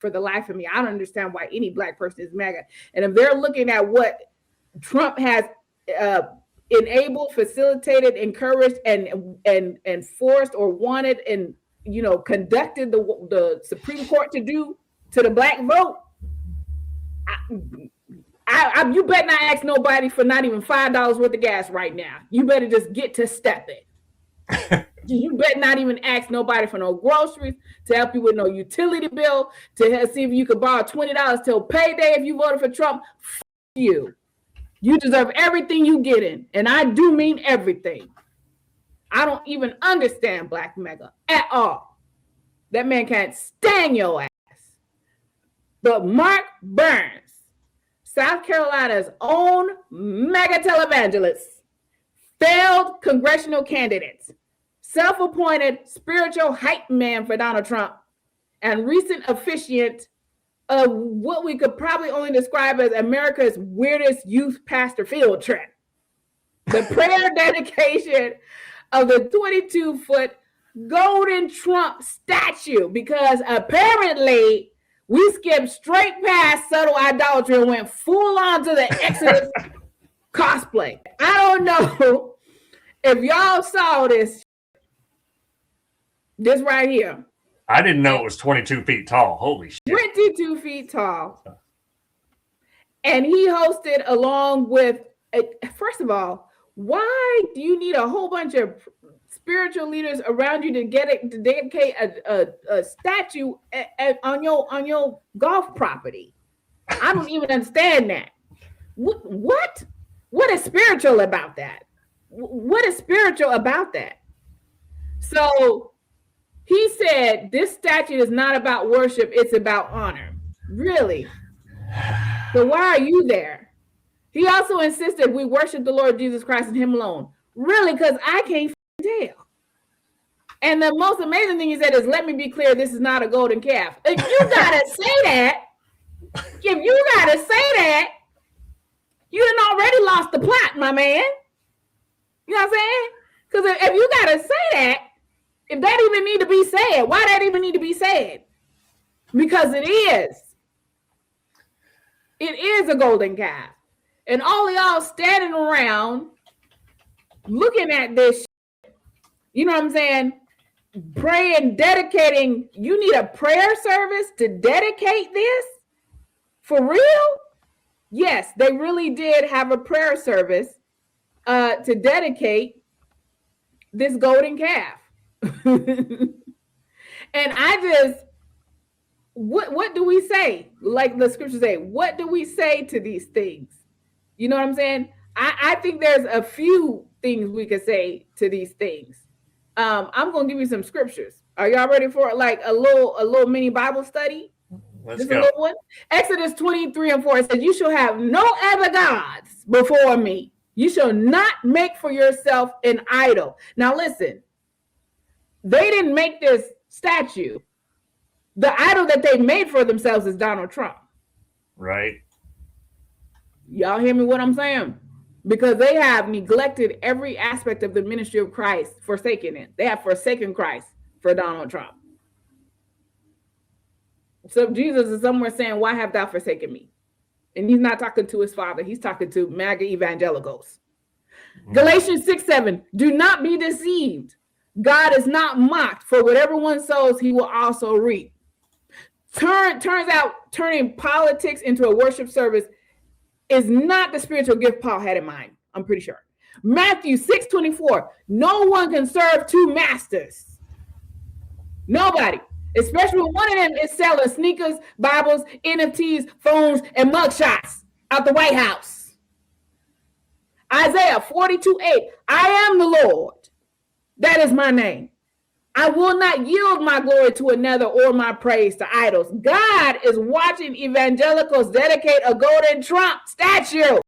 for the life of me. I don't understand why any black person is MAGA. And if they're looking at what Trump has enabled, facilitated, encouraged, and forced or wanted, and conducted the Supreme Court to do to the black vote, you better not ask nobody for not even $5 worth of gas right now. You better just get to stepping. You better not even ask nobody for no groceries, to help you with no utility bill, to see if you could borrow $20 till payday if you voted for Trump. F you. You deserve everything you get in. And I do mean everything. I don't even understand black MAGA at all. That man can't stand your ass. But Mark Burns, South Carolina's own MAGA televangelist, failed congressional candidate, self-appointed spiritual hype man for Donald Trump, and recent officiant of what we could probably only describe as America's weirdest youth pastor field trip. The prayer dedication of the 22-foot golden Trump statue, because apparently we skipped straight past subtle idolatry and went full on to the Exodus cosplay. I don't know if y'all saw this right here. I didn't know it was 22 feet tall. Holy shit. 22 feet tall. And he hosted along with, first of all, why do you need a whole bunch of spiritual leaders around you to dedicate a statue on your golf property? I don't even understand that. What is spiritual about that? What is spiritual about that? So he said this statue is not about worship, it's about honor. Really? So why are you there? He also insisted we worship the Lord Jesus Christ and him alone. Really? Because I can't tell. And the most amazing thing he said is, let me be clear, this is not a golden calf. If you gotta say that, you done already lost the plot, my man. You know what I'm saying? Because if you gotta say that, if that even need to be said, why that even need to be said? Because it is. It is a golden calf. And all of y'all standing around looking at this shit, you know what I'm saying? Praying, dedicating. You need a prayer service to dedicate this? For real? Yes, they really did have a prayer service to dedicate this golden calf. And what do we say? Like the scriptures say, what do we say to these things? You know what I'm saying? I think there's a few things we could say to these things. I'm going to give you some scriptures. Are y'all ready for like a little mini Bible study? Let's go. A little one. Exodus 23:4 it says, you shall have no other gods before me. You shall not make for yourself an idol. Now listen, they didn't make this statue. The idol that they made for themselves is Donald Trump. Right. Y'all hear me what I'm saying? Because they have neglected every aspect of the ministry of Christ, forsaken it. They have forsaken Christ for Donald Trump. So Jesus is somewhere saying, why have thou forsaken me? And he's not talking to his father. He's talking to MAGA evangelicals. Mm-hmm. Galatians 6:7, do not be deceived. God is not mocked, for whatever one sows, he will also reap. Turns out turning politics into a worship service is not the spiritual gift Paul had in mind. I'm pretty sure. Matthew 6:24, no one can serve two masters. Nobody. Especially when one of them is selling sneakers, Bibles, NFTs, phones, and mugshots out the White House. Isaiah 42:8, I am the Lord. That is my name. I will not yield my glory to another or my praise to idols. God is watching evangelicals dedicate a golden Trump statue.